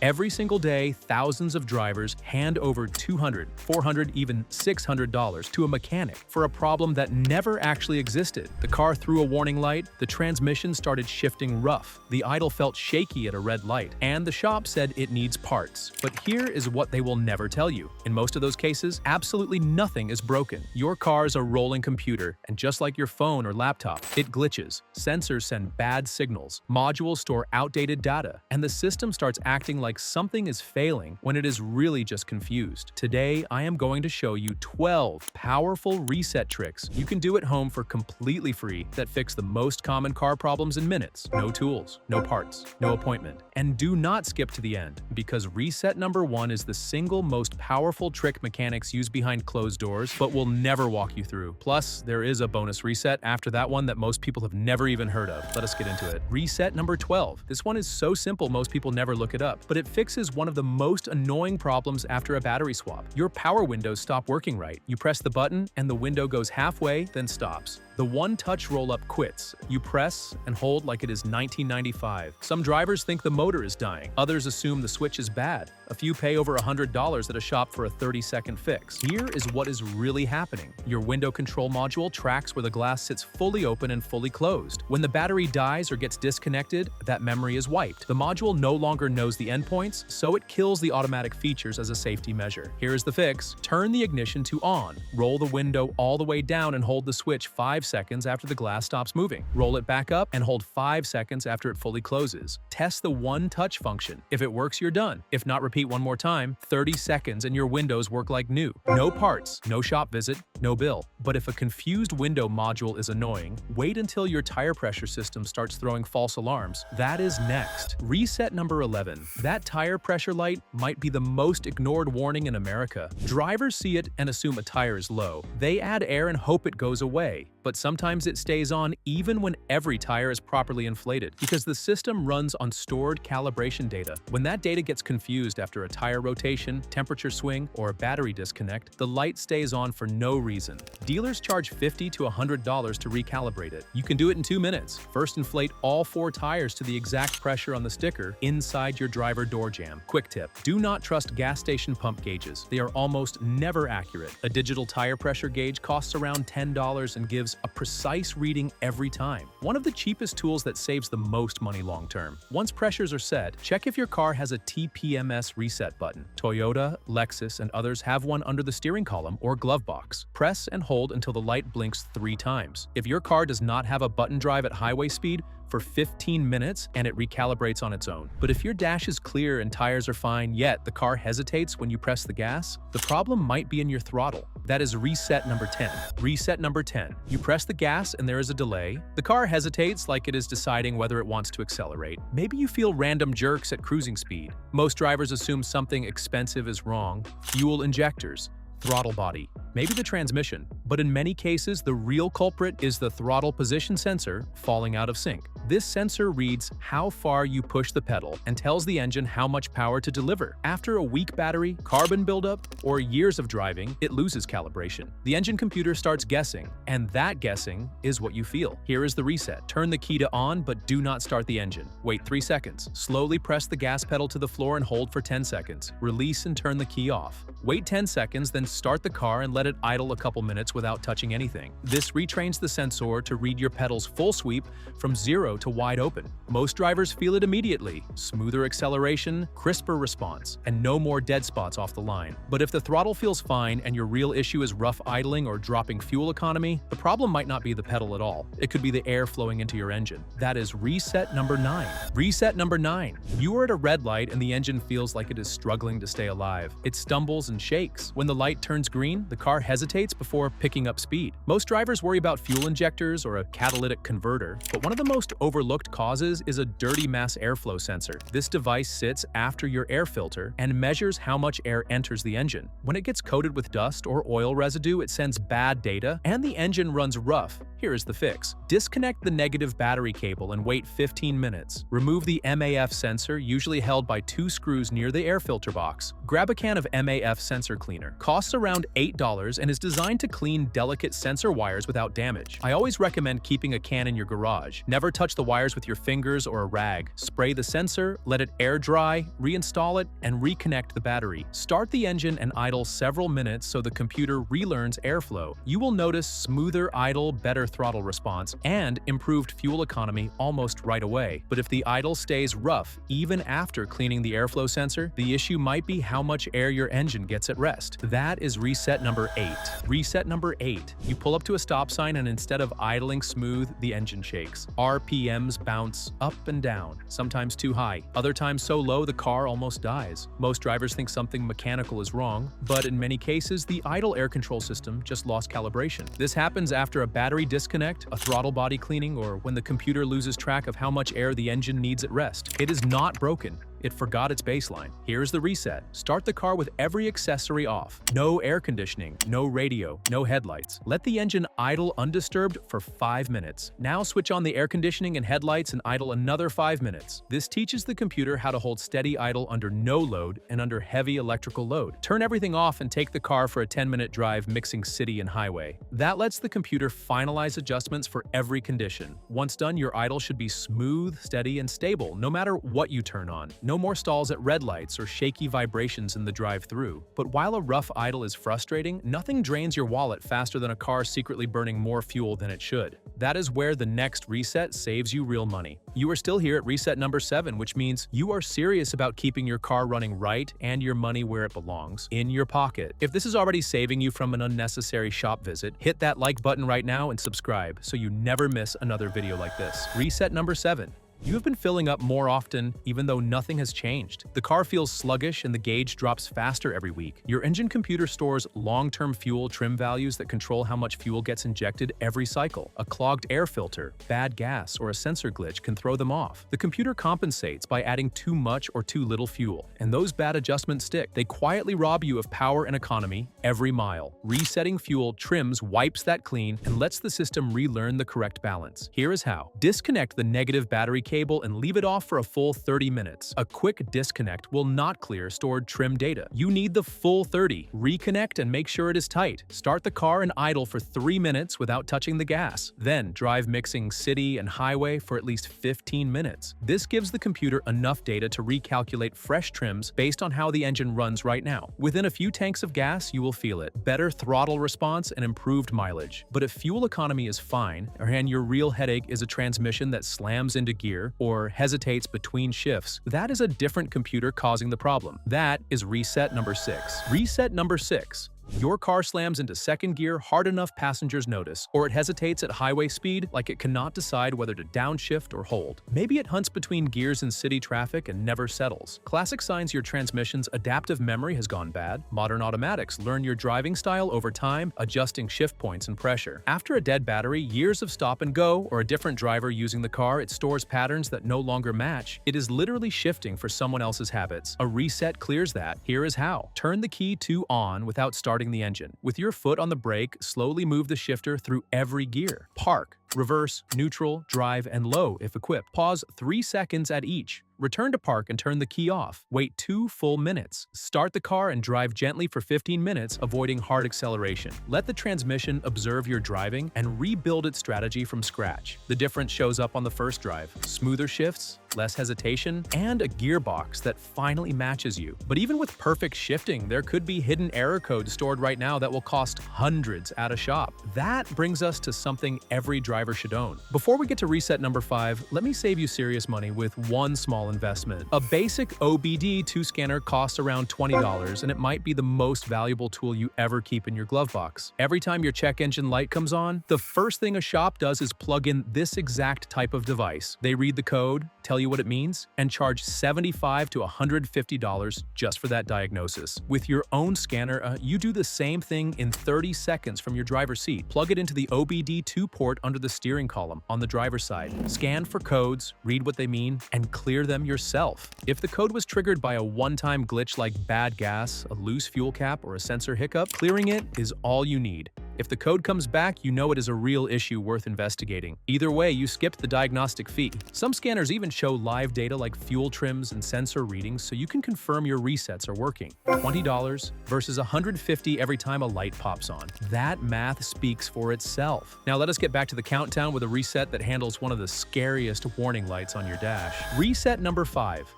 Every single day, thousands of drivers hand over $200, $400, even $600 to a mechanic for a problem that never actually existed. The car threw a warning light, the transmission started shifting rough, the idle felt shaky at a red light, and the shop said it needs parts. But here is what they will never tell you. In most of those cases, absolutely nothing is broken. Your car is a rolling computer, and just like your phone or laptop, it glitches. Sensors send bad signals, modules store outdated data, and the system starts acting like something is failing when it is really just confused. Today, I am going to show you 12 powerful reset tricks you can do at home for completely free that fix the most common car problems in minutes. No tools, no parts, no appointment. And do not skip to the end, because reset number 1 is the single most powerful trick mechanics use behind closed doors, but will never walk you through. Plus, there is a bonus reset after that one that most people have never even heard of. Let us get into it. Reset number 12. This one is so simple most people never look it up, but it fixes one of the most annoying problems after a battery swap. Your power windows stop working right. You press the button and the window goes halfway, then stops. The one-touch roll-up quits. You press and hold like it is 1995. Some drivers think the motor is dying. Others assume the switch is bad. A few pay over $100 at a shop for a 30-second fix. Here is what is really happening. Your window control module tracks where the glass sits fully open and fully closed. When the battery dies or gets disconnected, that memory is wiped. The module no longer knows the endpoints, so it kills the automatic features as a safety measure. Here is the fix. Turn the ignition to on. Roll the window all the way down and hold the switch 5 seconds after the glass stops moving. Roll it back up and hold 5 seconds after it fully closes. Test the one-touch function. If it works, you're done. If not, repeat one more time. 30 seconds and your windows work like new. No parts, no shop visit, no bill. But if a confused window module is annoying, wait until your tire pressure system starts throwing false alarms. That is next. Reset number 11. That tire pressure light might be the most ignored warning in America. Drivers see it and assume a tire is low. They add air and hope it goes away. But sometimes it stays on even when every tire is properly inflated, because the system runs on stored calibration data. When that data gets confused after a tire rotation, temperature swing, or a battery disconnect, the light stays on for no reason. Dealers charge $50 to $100 to recalibrate it. You can do it in 2 minutes. First, inflate all 4 tires to the exact pressure on the sticker inside your driver door jamb. Quick tip: do not trust gas station pump gauges. They are almost never accurate. A digital tire pressure gauge costs around $10 and gives a precise reading every time. One of the cheapest tools that saves the most money long term. Once pressures are set, check if your car has a TPMS reset button. Toyota, Lexus, and others have one under the steering column or glove box. Press and hold until the light blinks 3 times. If your car does not have a button drive at highway speed, for 15 minutes and it recalibrates on its own. But if your dash is clear and tires are fine, yet the car hesitates when you press the gas, the problem might be in your throttle. That is reset number 10. Reset number 10. You press the gas and there is a delay. The car hesitates like it is deciding whether it wants to accelerate. Maybe you feel random jerks at cruising speed. Most drivers assume something expensive is wrong. Fuel injectors, throttle body, maybe the transmission, but in many cases, the real culprit is the throttle position sensor falling out of sync. This sensor reads how far you push the pedal and tells the engine how much power to deliver. After a weak battery, carbon buildup, or years of driving, it loses calibration. The engine computer starts guessing, and that guessing is what you feel. Here is the reset. Turn the key to on, but do not start the engine. Wait 3 seconds. Slowly press the gas pedal to the floor and hold for 10 seconds. Release and turn the key off. Wait 10 seconds, then start the car and let it idle a couple minutes without touching anything. This retrains the sensor to read your pedal's full sweep from 0 to wide open. Most drivers feel it immediately. Smoother acceleration, crisper response, and no more dead spots off the line. But if the throttle feels fine and your real issue is rough idling or dropping fuel economy, the problem might not be the pedal at all. It could be the air flowing into your engine. That is reset number 9. Reset number 9. You are at a red light and the engine feels like it is struggling to stay alive. It stumbles and shakes. When the light turns green, the car hesitates before picking up speed. Most drivers worry about fuel injectors or a catalytic converter, but one of the most overlooked causes is a dirty mass airflow sensor. This device sits after your air filter and measures how much air enters the engine. When it gets coated with dust or oil residue, it sends bad data and the engine runs rough. Here is the fix. Disconnect the negative battery cable and wait 15 minutes. Remove the MAF sensor, usually held by 2 screws near the air filter box. Grab a can of MAF sensor cleaner. Costs costs around $8 and is designed to clean delicate sensor wires without damage. I always recommend keeping a can in your garage. Never touch the wires with your fingers or a rag. Spray the sensor, let it air dry, reinstall it, and reconnect the battery. Start the engine and idle several minutes so the computer relearns airflow. You will notice smoother idle, better throttle response, and improved fuel economy almost right away. But if the idle stays rough, even after cleaning the airflow sensor, the issue might be how much air your engine gets at rest. That is reset number 8. Reset number 8. You pull up to a stop sign and instead of idling smooth, the engine shakes. RPMs bounce up and down, sometimes too high, other times so low the car almost dies. Most drivers think something mechanical is wrong, but in many cases, the idle air control system just lost calibration. This happens after a battery disconnect, a throttle body cleaning, or when the computer loses track of how much air the engine needs at rest. It is not broken. It forgot its baseline. Here's the reset. Start the car with every accessory off. No air conditioning, no radio, no headlights. Let the engine idle undisturbed for 5 minutes. Now switch on the air conditioning and headlights and idle another 5 minutes. This teaches the computer how to hold steady idle under no load and under heavy electrical load. Turn everything off and take the car for a 10-minute drive mixing city and highway. That lets the computer finalize adjustments for every condition. Once done, your idle should be smooth, steady, and stable no matter what you turn on. No more stalls at red lights or shaky vibrations in the drive-thru. But while a rough idle is frustrating, nothing drains your wallet faster than a car secretly burning more fuel than it should. That is where the next reset saves you real money. You are still here at reset number 7, which means you are serious about keeping your car running right and your money where it belongs, in your pocket. If this is already saving you from an unnecessary shop visit, hit that like button right now and subscribe so you never miss another video like this. Reset number 7. You have been filling up more often even though nothing has changed. The car feels sluggish and the gauge drops faster every week. Your engine computer stores long-term fuel trim values that control how much fuel gets injected every cycle. A clogged air filter, bad gas, or a sensor glitch can throw them off. The computer compensates by adding too much or too little fuel, and those bad adjustments stick. They quietly rob you of power and economy every mile. Resetting fuel trims wipes that clean and lets the system relearn the correct balance. Here is how. Disconnect the negative battery cable and leave it off for a full 30 minutes. A quick disconnect will not clear stored trim data. You need the full 30. Reconnect and make sure it is tight. Start the car and idle for 3 minutes without touching the gas. Then drive mixing city and highway for at least 15 minutes. This gives the computer enough data to recalculate fresh trims based on how the engine runs right now. Within a few tanks of gas, you will feel it. Better throttle response and improved mileage. But if fuel economy is fine, and your real headache is a transmission that slams into gear or hesitates between shifts, that is a different computer causing the problem. That is reset number 6. Reset number 6. Your car slams into second gear hard enough passengers notice, or it hesitates at highway speed like it cannot decide whether to downshift or hold. Maybe it hunts between gears in city traffic and never settles. Classic signs your transmission's adaptive memory has gone bad. Modern automatics learn your driving style over time, adjusting shift points and pressure. After a dead battery, years of stop and go, or a different driver using the car, it stores patterns that no longer match. It is literally shifting for someone else's habits. A reset clears that. Here is how. Turn the key to on without starting the engine. With your foot on the brake, slowly move the shifter through every gear. Park, reverse, neutral, drive, and low if equipped. Pause 3 seconds at each. Return to park and turn the key off. Wait 2 full minutes. Start the car and drive gently for 15 minutes, avoiding hard acceleration. Let the transmission observe your driving and rebuild its strategy from scratch. The difference shows up on the first drive. Smoother shifts, less hesitation, and a gearbox that finally matches you. But even with perfect shifting, there could be hidden error code stored right now that will cost hundreds at a shop. That brings us to something every driver should own. Before we get to reset number 5, let me save you serious money with one small investment. A basic OBD2 scanner costs around $20, and it might be the most valuable tool you ever keep in your glove box. Every time your check engine light comes on, the first thing a shop does is plug in this exact type of device. They read the code, tell you what it means, and charge $75 to $150 just for that diagnosis. With your own scanner, you do the same thing in 30 seconds from your driver's seat. Plug it into the OBD2 port under the steering column on the driver's side. Scan for codes, read what they mean, and clear them yourself. If the code was triggered by a one-time glitch like bad gas, a loose fuel cap, or a sensor hiccup, clearing it is all you need. If the code comes back, you know it is a real issue worth investigating. Either way, you skipped the diagnostic fee. Some scanners even show live data like fuel trims and sensor readings so you can confirm your resets are working. $20 versus $150 every time a light pops on. That math speaks for itself. Now let us get back to the countdown with a reset that handles one of the scariest warning lights on your dash. Reset number 5.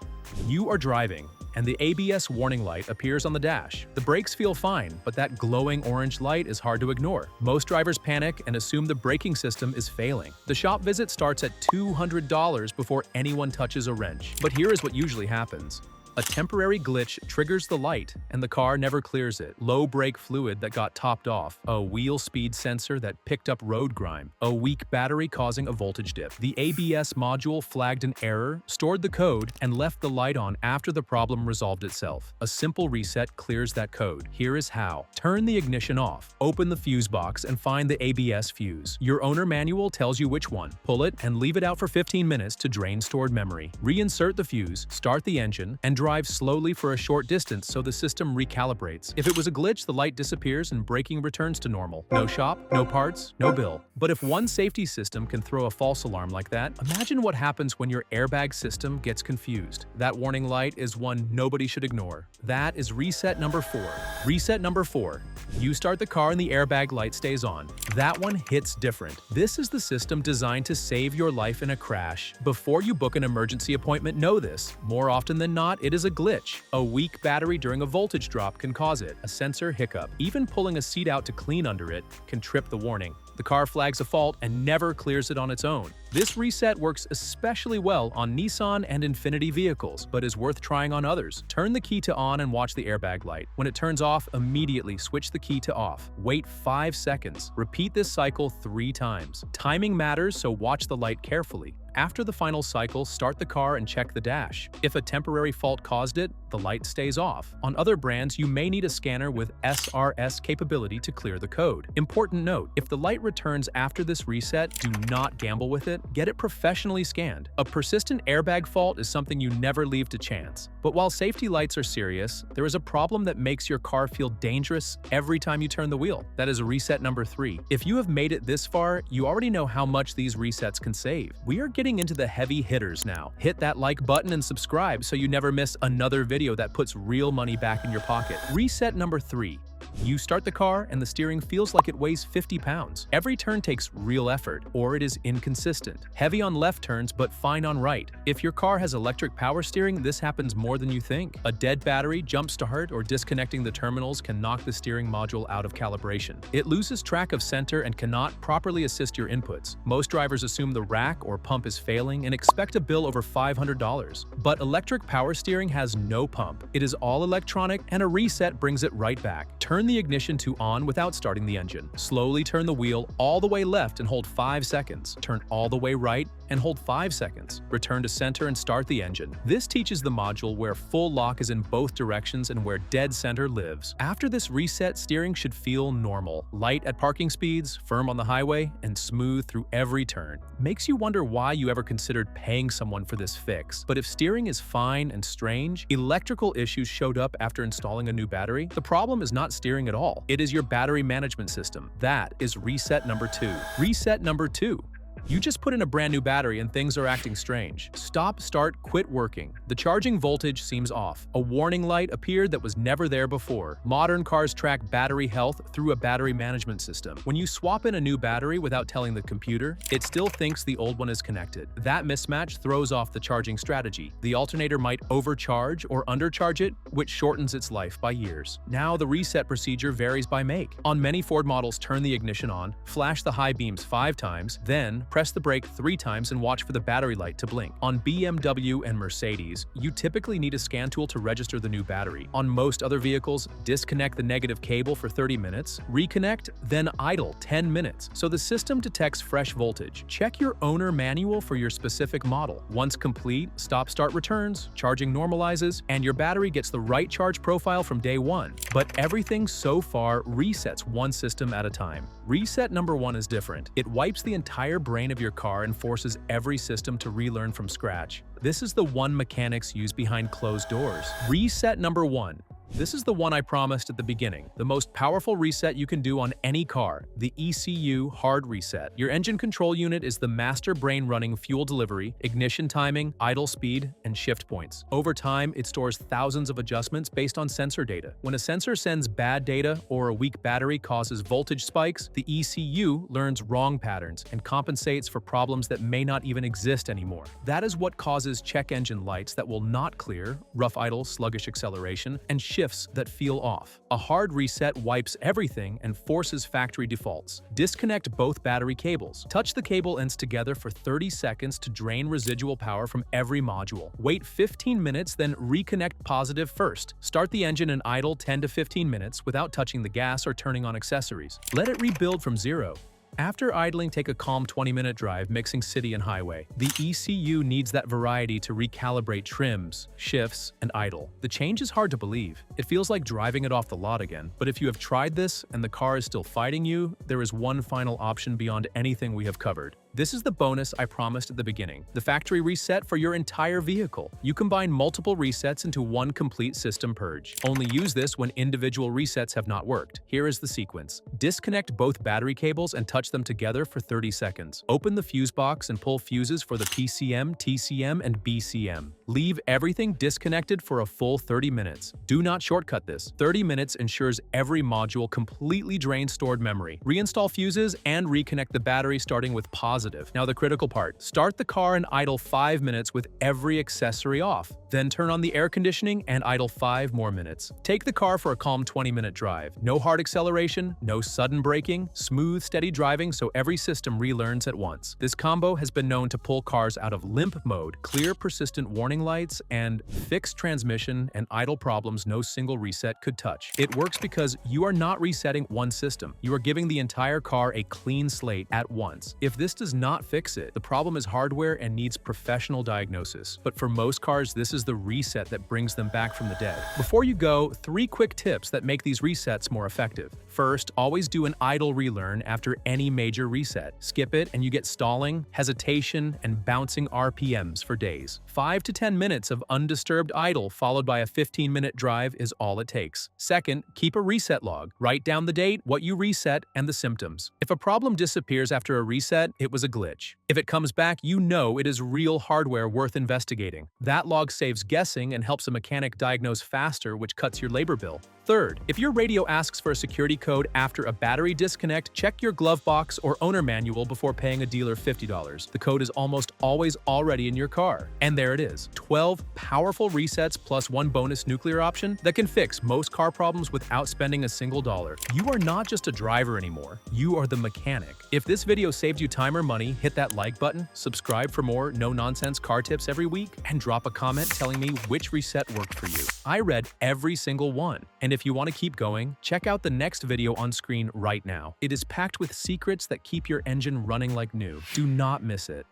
You are driving, and the ABS warning light appears on the dash. The brakes feel fine, but that glowing orange light is hard to ignore. Most drivers panic and assume the braking system is failing. The shop visit starts at $200 before anyone touches a wrench. But here is what usually happens. A temporary glitch triggers the light, and the car never clears it. Low brake fluid that got topped off, a wheel speed sensor that picked up road grime, a weak battery causing a voltage dip. The ABS module flagged an error, stored the code, and left the light on after the problem resolved itself. A simple reset clears that code. Here is how. Turn the ignition off, open the fuse box, and find the ABS fuse. Your owner manual tells you which one. Pull it and leave it out for 15 minutes to drain stored memory. Reinsert the fuse, start the engine, and drive slowly for a short distance so the system recalibrates. If it was a glitch, the light disappears and braking returns to normal. No shop, no parts, no bill. But if one safety system can throw a false alarm like that, imagine what happens when your airbag system gets confused. That warning light is one nobody should ignore. That is reset number 4. Reset number 4. You start the car and the airbag light stays on. That one hits different. This is the system designed to save your life in a crash. Before you book an emergency appointment, know this. More often than not, it is a glitch. A weak battery during a voltage drop can cause it. A sensor hiccup. Even pulling a seat out to clean under it can trip the warning. The car flags a fault and never clears it on its own. This reset works especially well on Nissan and Infiniti vehicles, but is worth trying on others. Turn the key to on and watch the airbag light. When it turns off, immediately switch the key to off. Wait 5 seconds. Repeat this cycle 3 times. Timing matters, so watch the light carefully. After the final cycle, start the car and check the dash. If a temporary fault caused it, the light stays off. On other brands, you may need a scanner with SRS capability to clear the code. Important note, if the light returns after this reset, do not gamble with it. Get it professionally scanned. A persistent airbag fault is something you never leave to chance. But while safety lights are serious, there is a problem that makes your car feel dangerous every time you turn the wheel. That is reset number 3. If you have made it this far, you already know how much these resets can save. We are getting into the heavy hitters now. Hit that like button and subscribe so you never miss another video that puts real money back in your pocket. Reset number 3. You start the car and the steering feels like it weighs 50 pounds. Every turn takes real effort, or it is inconsistent. Heavy on left turns, but fine on right. If your car has electric power steering, this happens more than you think. A dead battery, jump start, or disconnecting the terminals can knock the steering module out of calibration. It loses track of center and cannot properly assist your inputs. Most drivers assume the rack or pump is failing and expect a bill over $500. But electric power steering has no pump. It is all electronic, and a reset brings it right back. Turn the ignition to on without starting the engine. Slowly turn the wheel all the way left and hold 5 seconds. Turn all the way right and hold 5 seconds. Return to center and start the engine. This teaches the module where full lock is in both directions and where dead center lives. After this reset, steering should feel normal. Light at parking speeds, firm on the highway, and smooth through every turn. Makes you wonder why you ever considered paying someone for this fix. But if steering is fine and strange, electrical issues showed up after installing a new battery, the problem is not steering at all. It is your battery management system. That is reset number 2. Reset number 2. You just put in a brand new battery and things are acting strange. Stop, start, quit working. The charging voltage seems off. A warning light appeared that was never there before. Modern cars track battery health through a battery management system. When you swap in a new battery without telling the computer, it still thinks the old one is connected. That mismatch throws off the charging strategy. The alternator might overcharge or undercharge it, which shortens its life by years. Now the reset procedure varies by make. On many Ford models, turn the ignition on, flash the high beams 5 times, then press the brake 3 times and watch for the battery light to blink. On BMW and Mercedes, you typically need a scan tool to register the new battery. On most other vehicles, disconnect the negative cable for 30 minutes, reconnect, then idle 10 minutes, so the system detects fresh voltage. Check your owner manual for your specific model. Once complete, stop-start returns, charging normalizes, and your battery gets the right charge profile from day 1. But everything so far resets one system at a time. Reset number 1 is different. It wipes the entire brain of your car and forces every system to relearn from scratch. This is the one mechanics use behind closed doors. Reset number 1. This is the one I promised at the beginning, the most powerful reset you can do on any car, the ECU hard reset. Your engine control unit is the master brain running fuel delivery, ignition timing, idle speed, and shift points. Over time, it stores thousands of adjustments based on sensor data. When a sensor sends bad data or a weak battery causes voltage spikes, the ECU learns wrong patterns and compensates for problems that may not even exist anymore. That is what causes check engine lights that will not clear, rough idle, sluggish acceleration, and shifts that feel off. A hard reset wipes everything and forces factory defaults. Disconnect both battery cables. Touch the cable ends together for 30 seconds to drain residual power from every module. Wait 15 minutes, then reconnect positive first. Start the engine and idle 10 to 15 minutes without touching the gas or turning on accessories. Let it rebuild from zero. After idling, take a calm 20-minute drive mixing city and highway. The ECU needs that variety to recalibrate trims, shifts, and idle. The change is hard to believe. It feels like driving it off the lot again. But if you have tried this and the car is still fighting you, there is one final option beyond anything we have covered. This is the bonus I promised at the beginning, the factory reset for your entire vehicle. You combine multiple resets into one complete system purge. Only use this when individual resets have not worked. Here is the sequence. Disconnect both battery cables and touch them together for 30 seconds. Open the fuse box and pull fuses for the PCM, TCM, and BCM. Leave everything disconnected for a full 30 minutes. Do not shortcut this. 30 minutes ensures every module completely drains stored memory. Reinstall fuses and reconnect the battery starting with positive. Now the critical part. Start the car and idle 5 minutes with every accessory off. Then turn on the air conditioning and idle 5 more minutes. Take the car for a calm 20-minute drive. No hard acceleration, no sudden braking, smooth, steady driving so every system relearns at once. This combo has been known to pull cars out of limp mode, clear persistent warning lights, and fix transmission and idle problems no single reset could touch. It works because you are not resetting one system. You are giving the entire car a clean slate at once. If this does not fix it, the problem is hardware and needs professional diagnosis. But for most cars, this is the reset that brings them back from the dead. Before you go, 3 quick tips that make these resets more effective. First, always do an idle relearn after any major reset. Skip it and you get stalling, hesitation, and bouncing RPMs for days. 5 to 10 minutes of undisturbed idle followed by a 15-minute drive is all it takes. Second, keep a reset log. Write down the date, what you reset, and the symptoms. If a problem disappears after a reset, it was a glitch. If it comes back, you know it is real hardware worth investigating. That log saves guessing and helps a mechanic diagnose faster, which cuts your labor bill. Third, if your radio asks for a security code after a battery disconnect, check your glove box or owner manual before paying a dealer $50. The code is almost always already in your car. And there it is, 12 powerful resets plus 1 bonus nuclear option that can fix most car problems without spending a single dollar. You are not just a driver anymore, you are the mechanic. If this video saved you time or money, hit that like button, subscribe for more no-nonsense car tips every week, and drop a comment telling me which reset worked for you. I read every single one. And if you want to keep going, check out the next video on screen right now. It is packed with secrets that keep your engine running like new. Do not miss it.